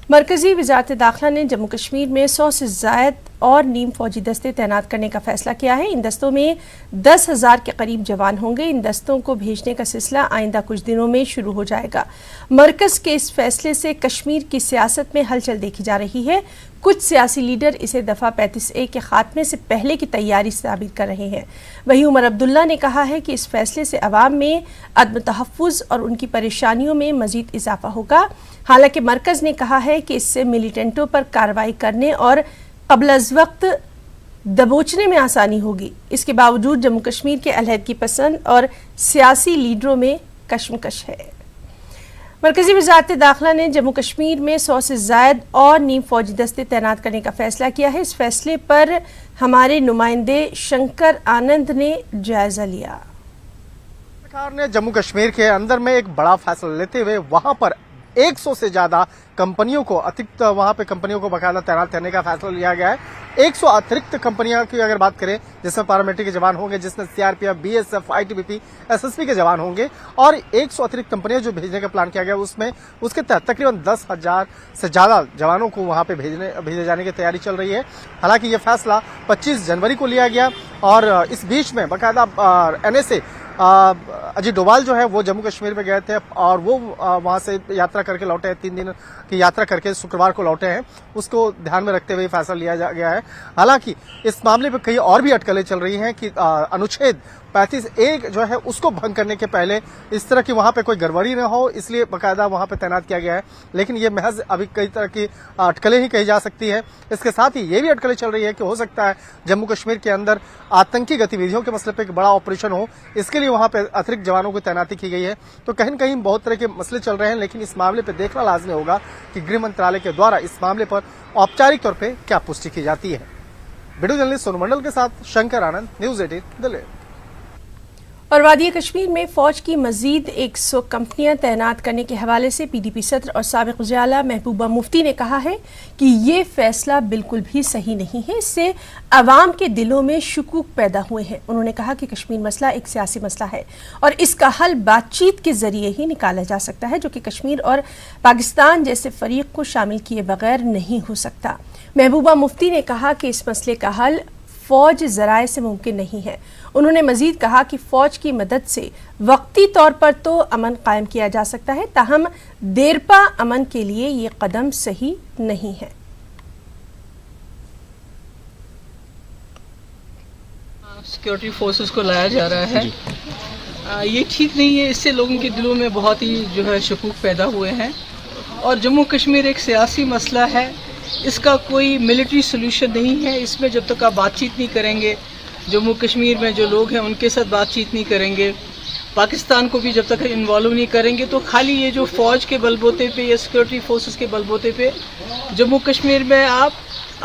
मरकजी वज़ारत दाखिला ने जम्मू कश्मीर में 100 से ज़ायद और नीम फौजी दस्ते तैनात करने का फैसला किया है। इन दस्तों में 10,000 के करीब जवान होंगे। इन दस्तों को भेजने का सिलसिला आइंदा कुछ दिनों में शुरू हो जाएगा। मरकज के इस फैसले से कश्मीर की सियासत में हलचल देखी जा रही है। कुछ सियासी लीडर इसे दफ़ा 35A के खात्मे से पहले की तैयारी साबित कर रहे हैं। वहीं उमर अब्दुल्ला ने कहा है कि इस फैसले से अवाम में अदम तहफ़्फ़ुज़ और उनकी परेशानियों में मज़ीद इजाफा होगा। हालांकि मरकज़ ने कहा है कि इससे मिलिटेंटों पर कार्रवाई करने और क़ब्ल-अज़-वक़्त दबोचने में आसानी होगी। इसके बावजूद जम्मू कश्मीर के अलहदगी पसंद और सियासी लीडरों में कशमकश है। मरकजी वज़ारत दाखिला ने जम्मू कश्मीर में 100 से ज़ायद और नीम फौजी दस्ते तैनात करने का फैसला किया है। इस फैसले पर हमारे नुमाइंदे शंकर आनंद ने जायजा लिया। सरकार ने जम्मू कश्मीर के अंदर में एक बड़ा फैसला लेते हुए वहां पर 100 से ज्यादा कंपनियों को अतिरिक्त वहां पे कंपनियों को बाकायदा तैनात करने का फैसला लिया गया है। 100 अतिरिक्त कंपनियों की अगर बात करें, जिसमें पैरामिलिट्री के जवान होंगे, जिसमें सीआरपीएफ, बीएसएफ, आईटीबीपी, एसएसबी के जवान होंगे और 100 अतिरिक्त कंपनियां जो भेजने का प्लान किया गया उसमें उसके तहत तकरीबन 10,000 से ज्यादा जवानों को वहां पे भेजे जाने की तैयारी चल रही है। हालांकि यह फैसला 25 जनवरी को लिया गया और इस बीच में बाकायदा एनएसए अजीत डोभाल जो है वो जम्मू कश्मीर में गए थे और वो वहां से यात्रा करके लौटे हैं। 3 दिन की यात्रा करके शुक्रवार को लौटे हैं। उसको ध्यान में रखते हुए फैसला लिया गया है। हालांकि इस मामले में कई और भी अटकलें चल रही हैं कि अनुच्छेद 35A जो है उसको भंग करने के पहले इस तरह की वहां पे कोई गड़बड़ी न हो, इसलिए बाकायदा वहां पे तैनात किया गया है। लेकिन ये महज अभी कई तरह की अटकलें ही कही जा सकती है। इसके साथ ही ये भी अटकलें चल रही है कि हो सकता है जम्मू कश्मीर के अंदर आतंकी गतिविधियों के मसले पे एक बड़ा ऑपरेशन हो, इसके लिए वहां पे अतिरिक्त जवानों की तैनाती की गई है। तो कहीं न कहीं बहुत तरह के मसले चल रहे हैं, लेकिन इस मामले पर देखना लाजमी होगा कि गृह मंत्रालय के द्वारा इस मामले पर औपचारिक तौर पर क्या पुष्टि की जाती है। वीडियो जर्नलिस्ट सोनू मंडल के साथ शंकर आनंद, न्यूज़ 18 दिल्ली। और वादी कश्मीर में फौज की मजीद 100 कंपनियां तैनात करने के हवाले से पीडीपी सदर और साबिक वज़ीर आला महबूबा मुफ्ती ने कहा है कि ये फैसला बिल्कुल भी सही नहीं है। इससे अवाम के दिलों में शुकूक पैदा हुए हैं। उन्होंने कहा कि कश्मीर मसला एक सियासी मसला है और इसका हल बातचीत के जरिए ही निकाला जा सकता है, जो कि कश्मीर और पाकिस्तान जैसे फरीक को शामिल किए बगैर नहीं हो सकता। महबूबा मुफ्ती ने कहा कि इस मसले का हल फौज जराए से मुमकिन नहीं है। उन्होंने मजीद कहा कि फौज की मदद से वक्ती तौर पर तो अमन कायम किया जा सकता है, ताहम देरपा अमन के लिए ये कदम सही नहीं है। सिक्योरिटी फोर्सेस को लाया जा रहा है, ये ठीक नहीं है। इससे लोगों के दिलों में बहुत ही जो है शकूक पैदा हुए हैं और जम्मू कश्मीर एक सियासी मसला है, इसका कोई मिलिट्री सोल्यूशन नहीं है। इसमें जब तक आप बातचीत नहीं करेंगे, जम्मू कश्मीर में जो लोग हैं उनके साथ बातचीत नहीं करेंगे, पाकिस्तान को भी जब तक इन्वॉल्व नहीं करेंगे, तो खाली ये जो फ़ौज के बलबूते पे या सिक्योरिटी फोर्सेस के बलबूते पे जम्मू कश्मीर में आप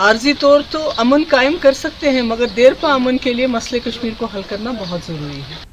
आर्जी तौर तो अमन कायम कर सकते हैं, मगर देर पा अमन के लिए मसले कश्मीर को हल करना बहुत ज़रूरी है।